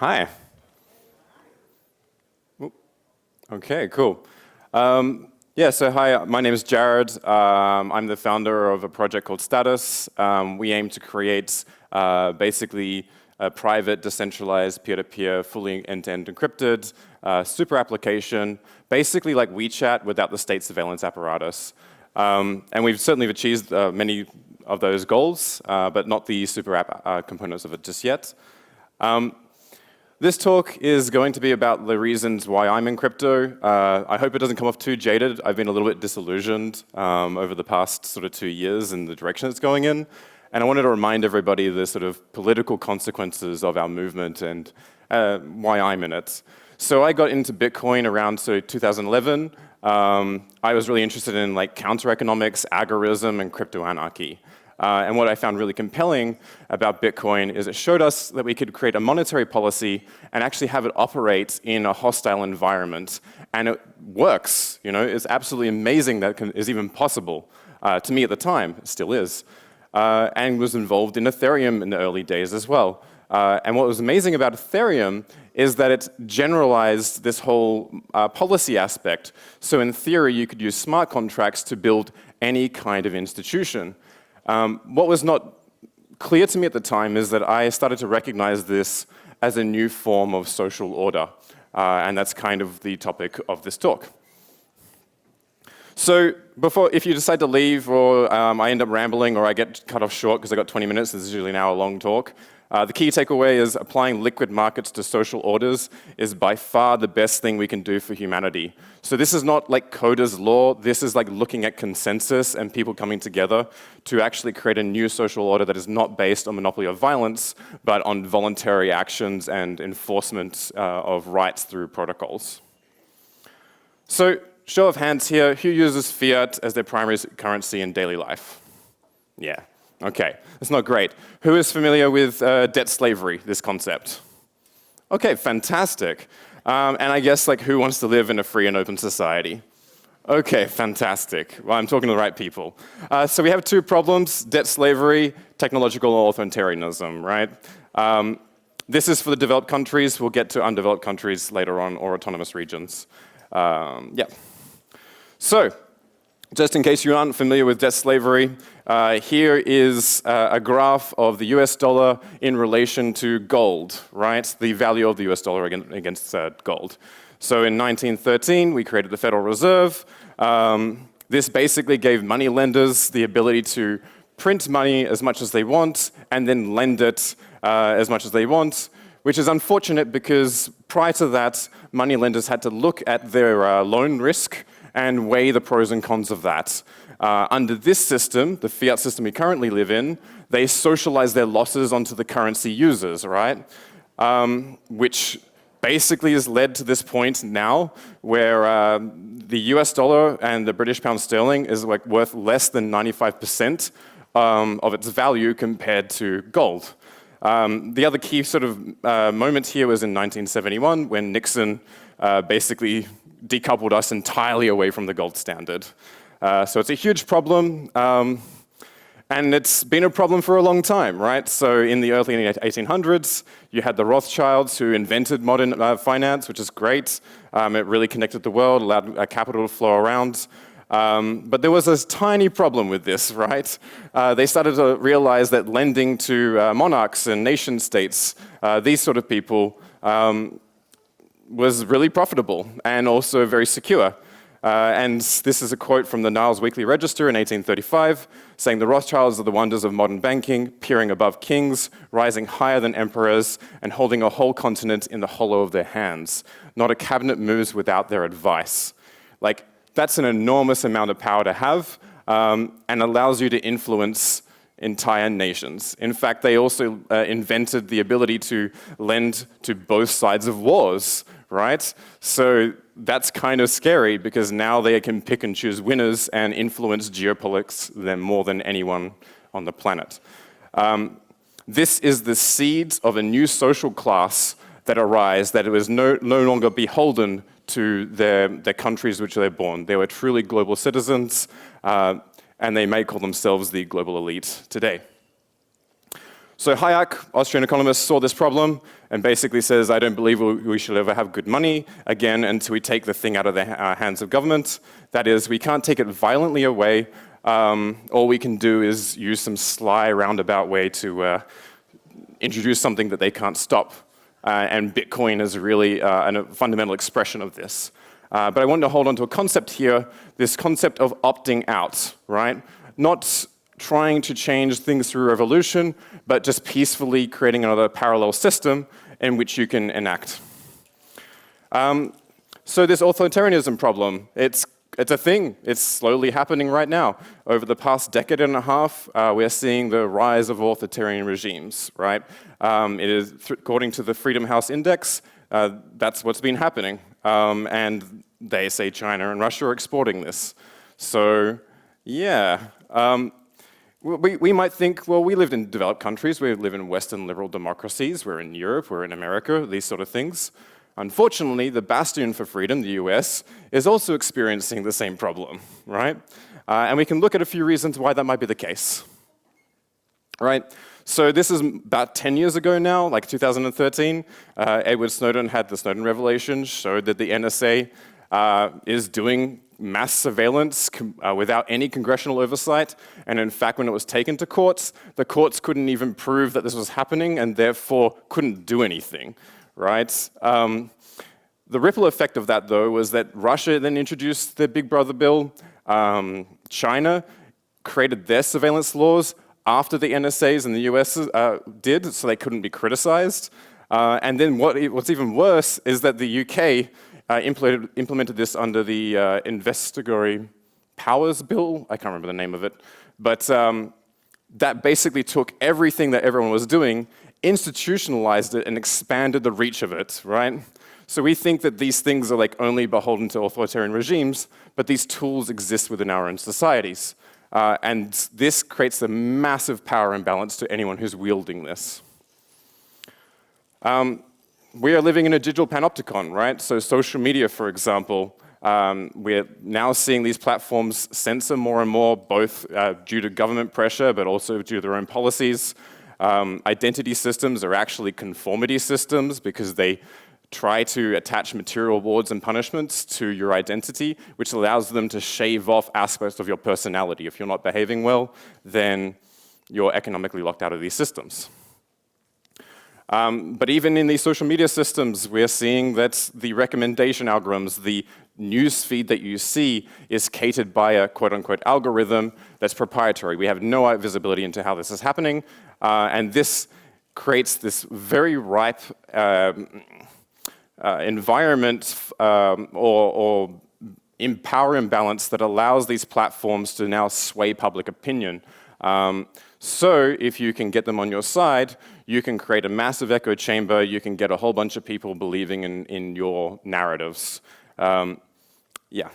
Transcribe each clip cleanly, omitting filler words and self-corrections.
Hi. Oop. Okay, cool. So hi, my name is Jared. I'm the founder of a project called Status. We aim to create basically a private, decentralized, peer-to-peer, fully end-to-end encrypted super application, basically like WeChat without the state surveillance apparatus. And we've certainly achieved many of those goals, but not the super app components of it just yet. This talk is going to be about the reasons why I'm in crypto. I hope it doesn't come off too jaded. I've been a little bit disillusioned over the past sort of 2 years in the direction it's going in. And I wanted to remind everybody the sort of political consequences of our movement and why I'm in it. So I got into Bitcoin around 2011. I was really interested in like counter-economics, agorism, and crypto anarchy. And what I found really compelling about Bitcoin is it showed us that we could create a monetary policy and actually have it operate in a hostile environment. And it works, you know, it's absolutely amazing that is even possible. To me at the time, it still is. And was involved in Ethereum in the early days as well. And what was amazing about Ethereum is that it generalized this whole policy aspect. So in theory, you could use smart contracts to build any kind of institution. What was not clear to me at the time is that I started to recognize this as a new form of social order. And that's kind of the topic of this talk. So if you decide to leave or I end up rambling or I get cut off short because I got 20 minutes, this is usually now a long talk, the key takeaway is applying liquid markets to social orders is by far the best thing we can do for humanity. So this is not like Coder's law, this is like looking at consensus and people coming together to actually create a new social order that is not based on monopoly of violence, but on voluntary actions and enforcement of rights through protocols. So, show of hands here, who uses fiat as their primary currency in daily life? Yeah, okay, that's not great. Who is familiar with debt slavery, this concept? Okay, fantastic. And I guess like who wants to live in a free and open society? Okay, fantastic. Well, I'm talking to the right people. So we have two problems, debt slavery, technological authoritarianism, right? This is for the developed countries. We'll get to undeveloped countries later on, or autonomous regions. Yeah. So, just in case you aren't familiar with debt slavery, here is a graph of the US dollar in relation to gold, right? The value of the US dollar against gold. So in 1913, we created the Federal Reserve. This basically gave money lenders the ability to print money as much as they want and then lend it as much as they want, which is unfortunate because prior to that, money lenders had to look at their loan risk and weigh the pros and cons of that. Under this system, the fiat system we currently live in, they socialize their losses onto the currency users, right? Which basically has led to this point now where the US dollar and the British pound sterling is like worth less than 95% of its value compared to gold. The other key sort of moment here was in 1971 when Nixon basically decoupled us entirely away from the gold standard. So it's a huge problem, and it's been a problem for a long time, right? So in the early 1800s, you had the Rothschilds who invented modern finance, which is great. It really connected the world, allowed capital to flow around. But there was this tiny problem with this, right? They started to realize that lending to monarchs and nation states, these sort of people, was really profitable and also very secure. And this is a quote from the Niles Weekly Register in 1835, saying the Rothschilds are the wonders of modern banking, peering above kings, rising higher than emperors, and holding a whole continent in the hollow of their hands. Not a cabinet moves without their advice. Like, that's an enormous amount of power to have, and allows you to influence entire nations. In fact, they also invented the ability to lend to both sides of wars, right? So that's kind of scary because now they can pick and choose winners and influence geopolitics them more than anyone on the planet. This is the seeds of a new social class that arise, that it was no longer beholden to their countries which they're born. They were truly global citizens, and they may call themselves the global elite today. So Hayek, Austrian economist, saw this problem and basically says, I don't believe we should ever have good money again until we take the thing out of the hands of government. That is, we can't take it violently away. All we can do is use some sly roundabout way to introduce something that they can't stop. And Bitcoin is really a fundamental expression of this. But I wanted to hold on to a concept here, this concept of opting out, right? Not trying to change things through revolution, but just peacefully creating another parallel system in which you can enact. So this authoritarianism problem, it's a thing. It's slowly happening right now. Over the past decade and a half, we're seeing the rise of authoritarian regimes, right? It is, according to the Freedom House Index, that's what's been happening. And they say China and Russia are exporting this. So, yeah. We might think, well, we live in developed countries, we live in Western liberal democracies, we're in Europe, we're in America, these sort of things. Unfortunately, the bastion for freedom, the US, is also experiencing the same problem, right? And we can look at a few reasons why that might be the case, right? So this is about 10 years ago now, like 2013. Edward Snowden had the Snowden revelation, showed that the NSA is doing mass surveillance without any congressional oversight, and in fact, when it was taken to courts, the courts couldn't even prove that this was happening and therefore couldn't do anything, right? The ripple effect of that, though, was that Russia then introduced the Big Brother bill. China created their surveillance laws after the NSA's and the US did, so they couldn't be criticized. And then what's even worse is that the UK implemented this under the Investigatory Powers Bill. I can't remember the name of it. But that basically took everything that everyone was doing, institutionalized it, and expanded the reach of it, right? So we think that these things are like only beholden to authoritarian regimes, but these tools exist within our own societies. And this creates a massive power imbalance to anyone who's wielding this. We are living in a digital panopticon, right? So social media, for example, we're now seeing these platforms censor more and more, both due to government pressure, but also due to their own policies. Identity systems are actually conformity systems because they try to attach material rewards and punishments to your identity, which allows them to shave off aspects of your personality. If you're not behaving well, then you're economically locked out of these systems. But even in these social media systems, we're seeing that the recommendation algorithms, the news feed that you see is catered by a quote-unquote algorithm that's proprietary. We have no visibility into how this is happening, and this creates this very ripe environment or power imbalance that allows these platforms to now sway public opinion. So if you can get them on your side, you can create a massive echo chamber, you can get a whole bunch of people believing in your narratives. Yeah.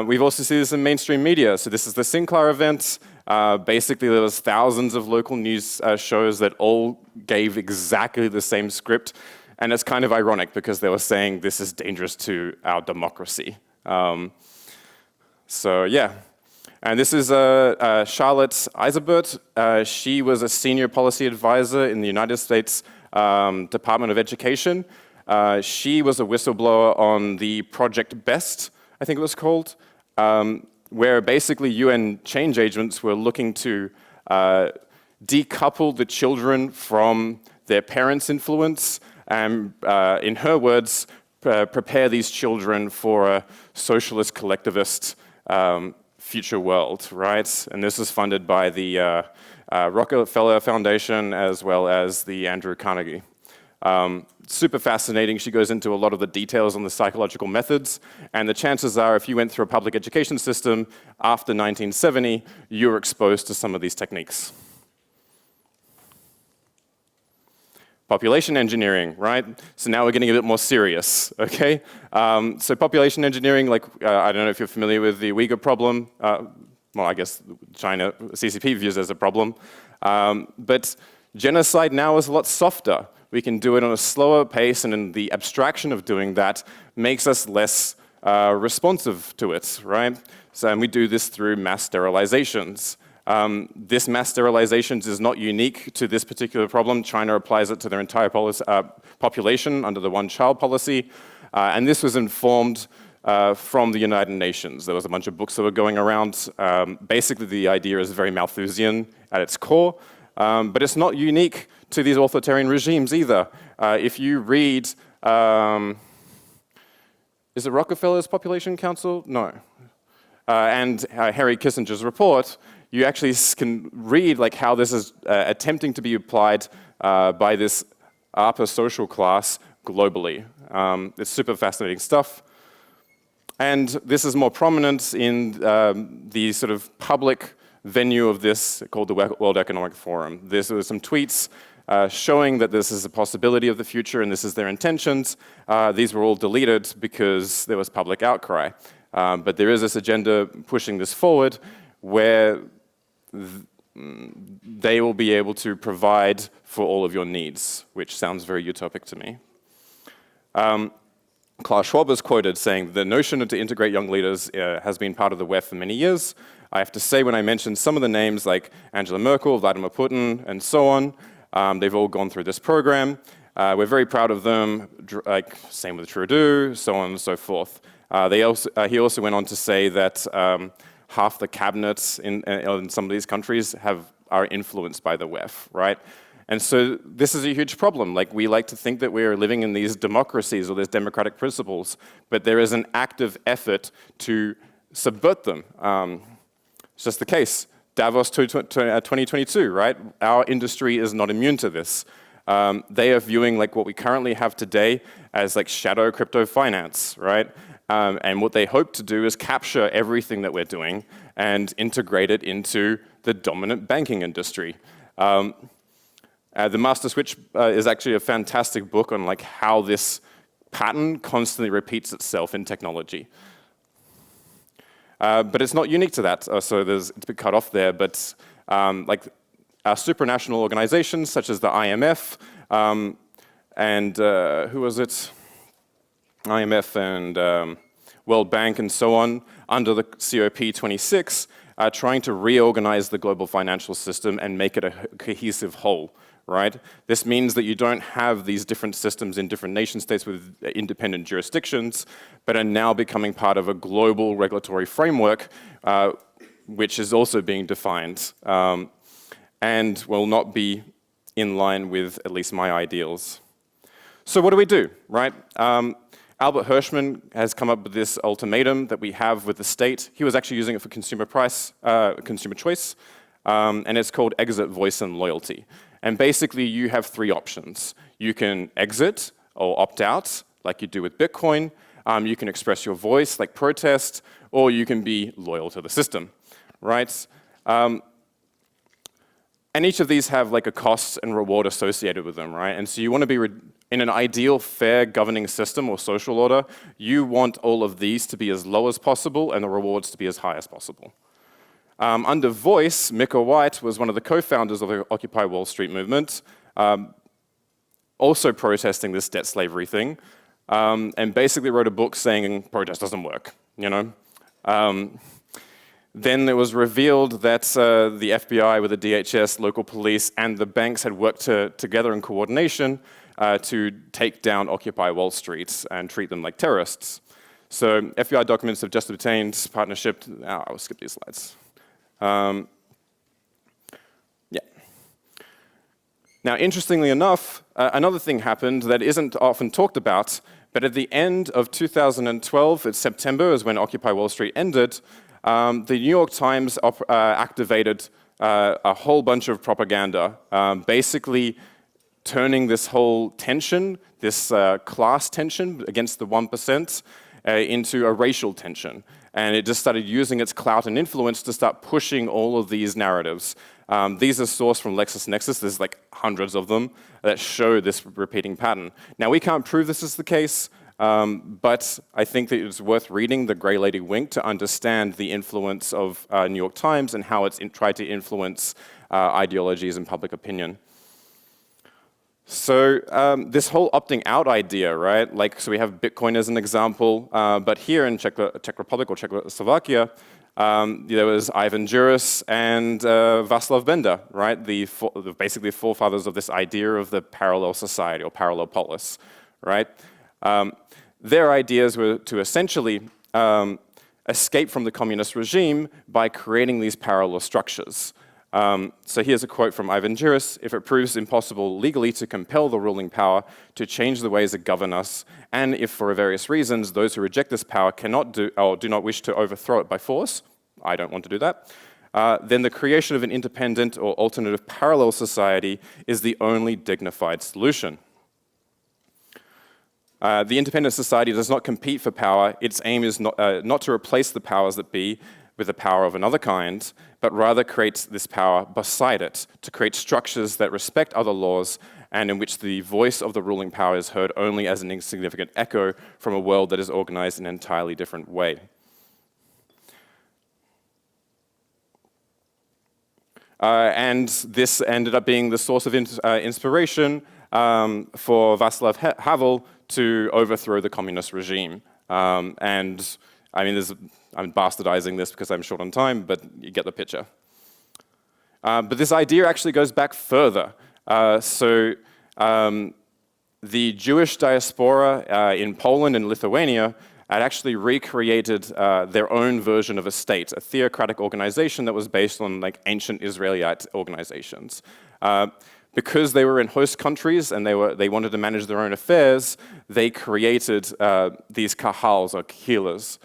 We've also seen this in mainstream media. So this is the Sinclair event. Basically, there was thousands of local news shows that all gave exactly the same script. And it's kind of ironic because they were saying this is dangerous to our democracy. So yeah. And this is Charlotte Iserbert. She was a senior policy advisor in the United States Department of Education. She was a whistleblower on the Project BEST, I think it was called, where basically UN change agents were looking to decouple the children from their parents' influence and, in her words, prepare these children for a socialist collectivist future world, right? And this is funded by the Rockefeller Foundation as well as the Andrew Carnegie. Super fascinating. She goes into a lot of the details on the psychological methods, and the chances are if you went through a public education system after 1970, you were exposed to some of these techniques. Population engineering, right? So now we're getting a bit more serious, okay? So population engineering, like, I don't know if you're familiar with the Uyghur problem. Well, I guess China, CCP views as a problem. But genocide now is a lot softer. We can do it on a slower pace, and then the abstraction of doing that makes us less responsive to it, right? So, and we do this through mass sterilizations. This mass sterilizations is not unique to this particular problem. China applies it to their entire population under the one-child policy. And this was informed from the United Nations. There was a bunch of books that were going around. Basically, the idea is very Malthusian at its core, but it's not unique to these authoritarian regimes either. If you read, is it Rockefeller's Population Council? No. And Henry Kissinger's report, you actually can read like how this is attempting to be applied by this upper social class globally. It's super fascinating stuff. And this is more prominent in the sort of public venue of this called the World Economic Forum. There's some tweets showing that this is a possibility of the future and this is their intentions. These were all deleted because there was public outcry. But there is this agenda pushing this forward where they will be able to provide for all of your needs, which sounds very utopic to me. Klaus Schwab is quoted saying, the notion to integrate young leaders has been part of the WEF for many years. I have to say, when I mentioned some of the names like Angela Merkel, Vladimir Putin, and so on, they've all gone through this program. We're very proud of them, like same with Trudeau, so on and so forth. He also went on to say that half the cabinets in some of these countries are influenced by the WEF, right? And so this is a huge problem. Like, we like to think that we're living in these democracies or these democratic principles, but there is an active effort to subvert them. It's just the case. Davos 2022, right? Our industry is not immune to this. They are viewing like what we currently have today as like shadow crypto finance, right? And what they hope to do is capture everything that we're doing and integrate it into the dominant banking industry. The Master Switch is actually a fantastic book on like how this pattern constantly repeats itself in technology. But it's not unique to that, so it's a bit cut off there, but like supranational organizations such as the IMF and who was it? IMF and World Bank and so on, under the COP26, are trying to reorganize the global financial system and make it a cohesive whole, right? This means that you don't have these different systems in different nation states with independent jurisdictions, but are now becoming part of a global regulatory framework, which is also being defined, and will not be in line with at least my ideals. So what do, right? Albert Hirschman has come up with this ultimatum that we have with the state. He was actually using it for consumer choice, and it's called exit, voice, and loyalty. And basically, you have three options. You can exit or opt out, like you do with Bitcoin. You can express your voice, like protest, or you can be loyal to the system, right? And each of these have like a cost and reward associated with them, right? And so you want to be, in an ideal, fair governing system or social order, you want all of these to be as low as possible and the rewards to be as high as possible. Under Voice, Mika White was one of the co-founders of the Occupy Wall Street movement, also protesting this debt slavery thing, and basically wrote a book saying protest doesn't work, you know? Then it was revealed that the FBI with the DHS, local police, and the banks had worked together in coordination to take down Occupy Wall Street and treat them like terrorists. So FBI documents have just obtained partnership. I'll skip these slides. Yeah. Now, interestingly enough, another thing happened that isn't often talked about, but at the end of 2012, it's September, is when Occupy Wall Street ended. The New York Times activated a whole bunch of propaganda, basically turning this whole tension, this class tension against the 1%, into a racial tension. And it just started using its clout and influence to start pushing all of these narratives. These are sourced from LexisNexis. There's like hundreds of them that show this repeating pattern. Now, we can't prove this is the case, but I think that it's worth reading The Grey Lady Wink to understand the influence of New York Times and how it's tried to influence ideologies and public opinion. So this whole opting out idea, right? Like, so we have Bitcoin as an example, but here in Czech Republic or Czechoslovakia, There was Ivan Juris and Václav Benda, right? Basically the forefathers of this idea of the parallel society or parallel polis, right? Their ideas were to essentially escape from the communist regime by creating these parallel structures. So here's a quote from Ivan Juris: "If it proves impossible legally to compel the ruling power to change the ways that govern us, and if for various reasons those who reject this power cannot do or do not wish to overthrow it by force," I don't want to do that, "then the creation of an independent or alternative parallel society is the only dignified solution." The independent society does not compete for power. Its aim is not to replace the powers that be with the power of another kind, but rather creates this power beside it, to create structures that respect other laws and in which the voice of the ruling power is heard only as an insignificant echo from a world that is organized in an entirely different way. And this ended up being the source of inspiration for Václav Havel to overthrow the communist regime. And I mean, I'm bastardizing this because I'm short on time, but you get the picture. But this idea actually goes back further. The Jewish diaspora in Poland and Lithuania had actually recreated their own version of a state, a theocratic organization that was based on like ancient Israelite organizations. Because they were in host countries and they wanted to manage their own affairs, they created these kahals or kahilas.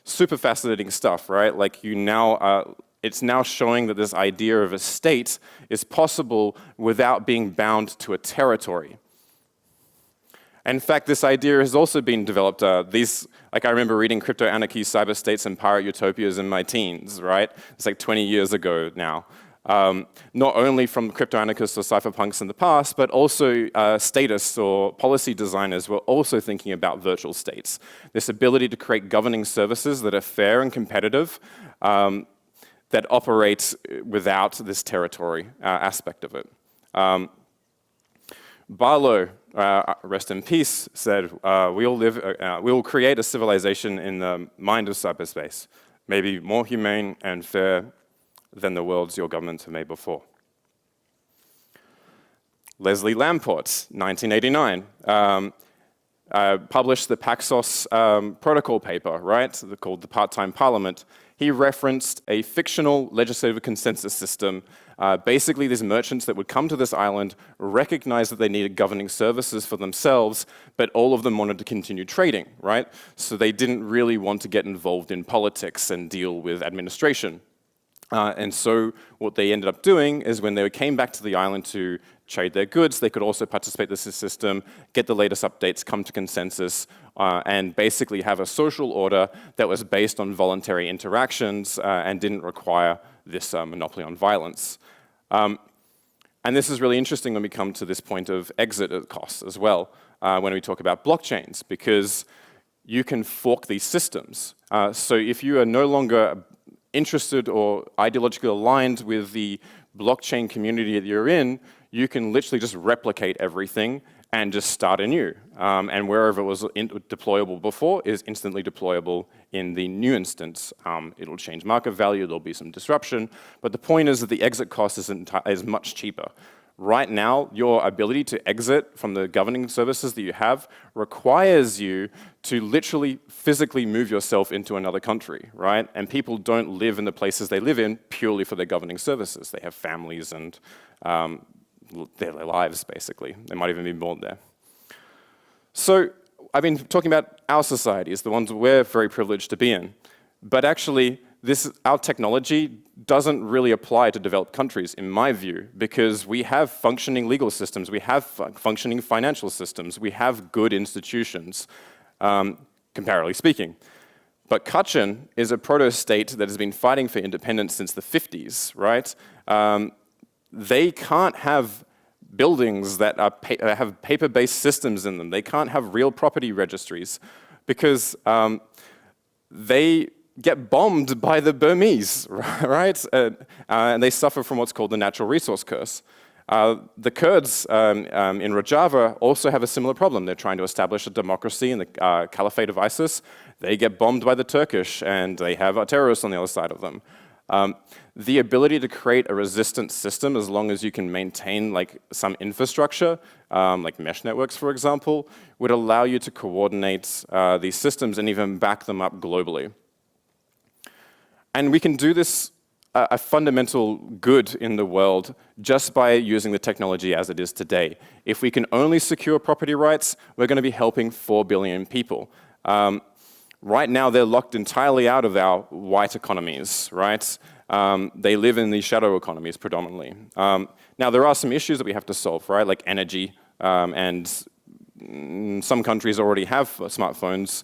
Super fascinating stuff, right? Like it's now showing that this idea of a state is possible without being bound to a territory. In fact, this idea has also been developed. Like I remember reading Crypto Anarchy, Cyber States, and Pirate Utopias in my teens, right? It's like 20 years ago now. Not only from crypto-anarchists or cypherpunks in the past, but also statists or policy designers were also thinking about virtual states. This ability to create governing services that are fair and competitive, that operate without this territory aspect of it. Barlow, rest in peace, said, we will create a civilization in the mind of cyberspace, maybe more humane and fair than the worlds your governments have made before. Leslie Lamport, 1989, published the Paxos protocol paper, right, called the Part-Time Parliament. He referenced a fictional legislative consensus system. Basically, these merchants that would come to this island recognized that they needed governing services for themselves, but all of them wanted to continue trading, right? So they didn't really want to get involved in politics and deal with administration. And so what they ended up doing is when they came back to the island to trade their goods, they could also participate in the system, get the latest updates, come to consensus, and basically have a social order that was based on voluntary interactions and didn't require this monopoly on violence. And this is really interesting when we come to this point of exit costs as well, when we talk about blockchains, because you can fork these systems. So if you are no longer interested or ideologically aligned with the blockchain community that you're in, you can literally just replicate everything and just start anew. And wherever it was deployable before is instantly deployable in the new instance. It'll change market value, there'll be some disruption, but the point is that the exit cost is much cheaper. Right now, your ability to exit from the governing services that you have requires you to literally physically move yourself into another country, right? And people don't live in the places they live in purely for their governing services. They have families and their lives, basically. They might even be born there. So I've been talking about our societies, the ones we're very privileged to be in. But actually, our technology doesn't really apply to developed countries, in my view, because we have functioning legal systems, we have functioning financial systems, we have good institutions, comparatively speaking. But Kachin is a proto-state that has been fighting for independence since the 50s, right? They can't have buildings that have paper-based systems in them. They can't have real property registries because they get bombed by the Burmese, right? And they suffer from what's called the natural resource curse. The Kurds in Rojava also have a similar problem. They're trying to establish a democracy in the Caliphate of ISIS. They get bombed by the Turkish, and they have terrorists on the other side of them. The ability to create a resistant system, as long as you can maintain like some infrastructure, like mesh networks, for example, would allow you to coordinate these systems and even back them up globally. And we can do this a fundamental good in the world just by using the technology as it is today. If we can only secure property rights, we're going to be helping 4 billion people. Right now, they're locked entirely out of our white economies, right? They live in these shadow economies predominantly. Now, there are some issues that we have to solve, right? Like energy, and some countries already have smartphones,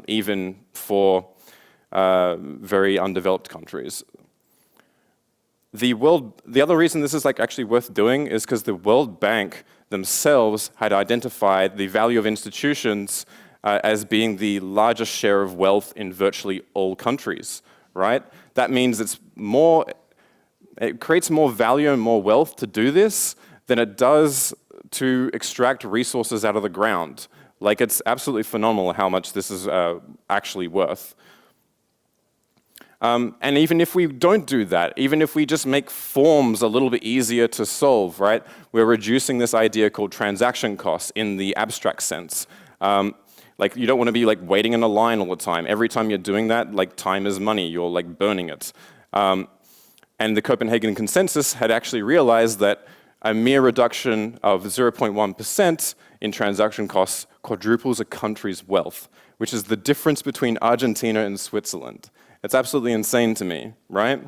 even for very undeveloped countries. The other reason this is like actually worth doing is because the World Bank themselves had identified the value of institutions as being the largest share of wealth in virtually all countries, right? That means it creates more value and more wealth to do this than it does to extract resources out of the ground. Like, it's absolutely phenomenal how much this is actually worth. And even if we don't do that, even if we just make forms a little bit easier to solve, right? We're reducing this idea called transaction costs in the abstract sense. Like, you don't want to be like waiting in a line all the time. Every time you're doing that, like, time is money. You're like burning it. And the Copenhagen Consensus had actually realized that a mere reduction of 0.1% in transaction costs quadruples a country's wealth, which is the difference between Argentina and Switzerland. It's absolutely insane to me, right?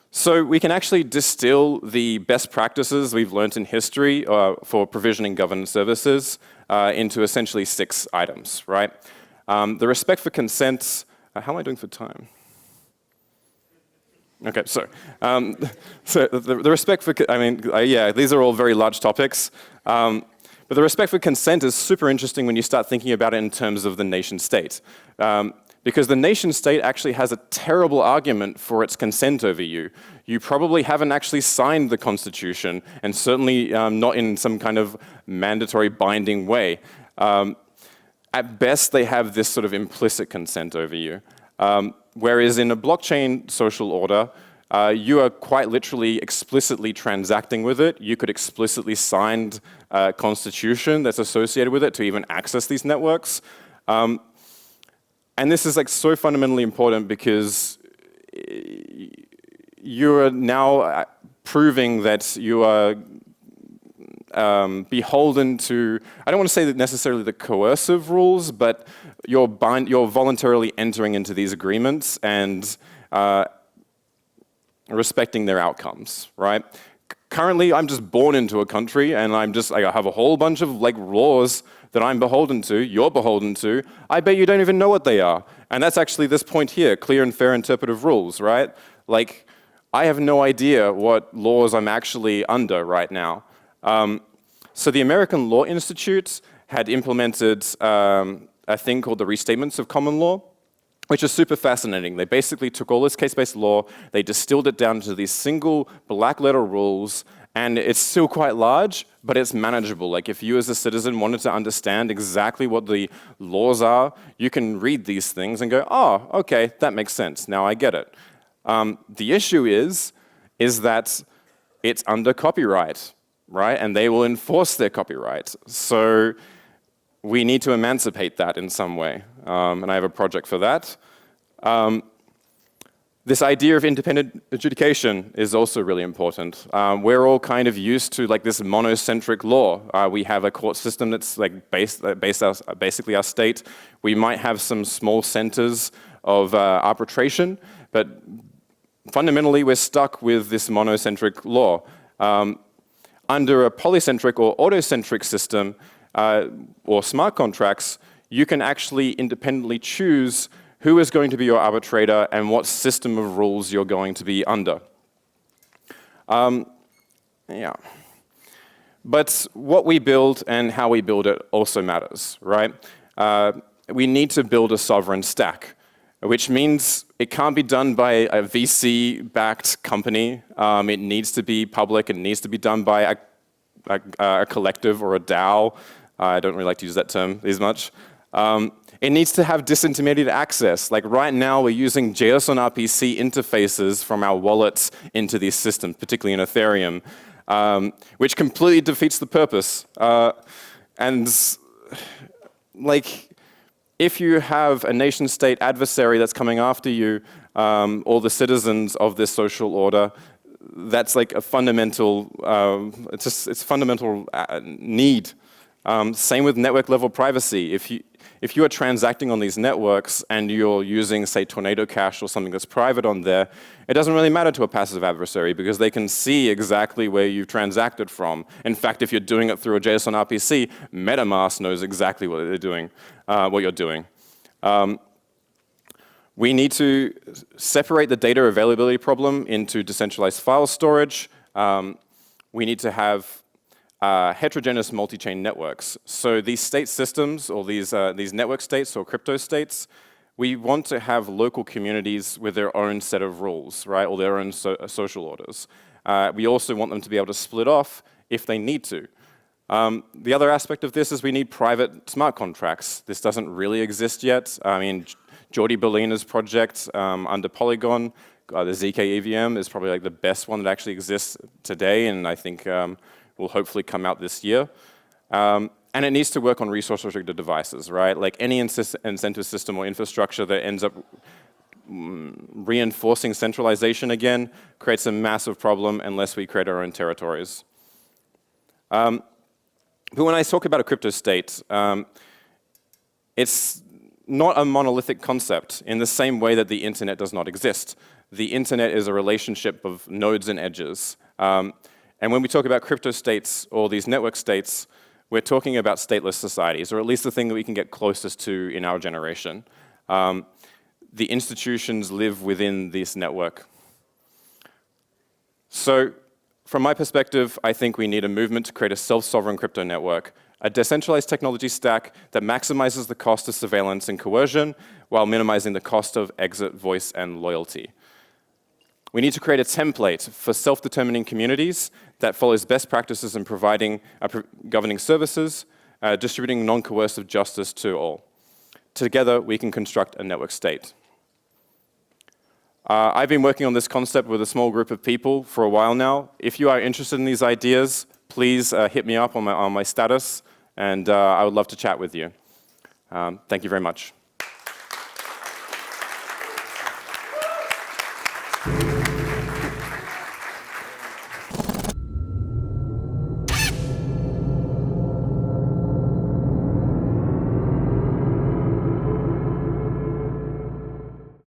So we can actually distill the best practices we've learned in history for provisioning governance services into essentially 6 items, right? The respect for consent. How am I doing for time? Okay, so the respect for, yeah, these are all very large topics. But the respect for consent is super interesting when you start thinking about it in terms of the nation state. Because the nation state actually has a terrible argument for its consent over you. You probably haven't actually signed the Constitution, and certainly not in some kind of mandatory binding way. At best, they have this sort of implicit consent over you. Whereas in a blockchain social order, you are quite literally explicitly transacting with it. You could explicitly sign a constitution that's associated with it to even access these networks. And this is like so fundamentally important because you are now proving that you are beholden to, I don't want to say that necessarily the coercive rules, but you're voluntarily entering into these agreements and respecting their outcomes, right? Currently, I'm just born into a country and I have a whole bunch of like laws that I'm beholden to, you're beholden to. I bet you don't even know what they are. And that's actually this point here, clear and fair interpretive rules, right? Like, I have no idea what laws I'm actually under right now. So the American Law Institute had implemented a thing called the Restatements of Common Law, which is super fascinating. They basically took all this case-based law, they distilled it down to these single black letter rules, and it's still quite large, but it's manageable. Like, if you as a citizen wanted to understand exactly what the laws are, you can read these things and go, oh, okay, that makes sense, now I get it. The issue is that it's under copyright, right? And they will enforce their copyright. So we need to emancipate that in some way. And I have a project for that. This idea of independent adjudication is also really important. We're all kind of used to like this monocentric law. We have a court system that's like basically our state. We might have some small centers of arbitration, but fundamentally we're stuck with this monocentric law. Under a polycentric or autocentric system, or smart contracts, you can actually independently choose who is going to be your arbitrator and what system of rules you're going to be under. Yeah. But what we build and how we build it also matters, right? We need to build a sovereign stack. which means it can't be done by a VC-backed company. It needs to be public. It needs to be done by a collective or a DAO. I don't really like to use that term as much. It needs to have disintermediated access. Like right now, we're using JSON RPC interfaces from our wallets into these systems, particularly in Ethereum, which completely defeats the purpose. And like, if you have a nation-state adversary that's coming after you, or the citizens of this social order, that's like a fundamental, it's fundamental need. Same with network level privacy. If you are transacting on these networks and you're using, say, Tornado Cash or something that's private on there, it doesn't really matter to a passive adversary because they can see exactly where you've transacted from. In fact, if you're doing it through a JSON RPC, MetaMask knows exactly what they're doing, what you're doing. We need to separate the data availability problem into decentralized file storage. We need to have heterogeneous multi-chain networks. So these state systems, or these network states or cryptostates, we want to have local communities with their own set of rules, right, or their own social orders. We also want them to be able to split off if they need to. The other aspect of this is we need private smart contracts. This doesn't really exist yet. I mean, Jordi Bellina's project under Polygon, the ZK EVM, is probably like the best one that actually exists today, and I think will hopefully come out this year. And it needs to work on resource-restricted devices, right? Like any incentive system or infrastructure that ends up reinforcing centralization again creates a massive problem unless we create our own territories. But when I talk about a crypto state, it's not a monolithic concept in the same way that the internet does not exist. The internet is a relationship of nodes and edges. And when we talk about crypto states or these network states, we're talking about stateless societies, or at least the thing that we can get closest to in our generation. The institutions live within this network. So, from my perspective, I think we need a movement to create a self-sovereign crypto network, a decentralized technology stack that maximizes the cost of surveillance and coercion while minimizing the cost of exit, voice, and loyalty. We need to create a template for self-determining communities that follows best practices in providing governing services, distributing non-coercive justice to all. Together, we can construct a network state. I've been working on this concept with a small group of people for a while now. If you are interested in these ideas, please hit me up on my status, and I would love to chat with you. Thank you very much.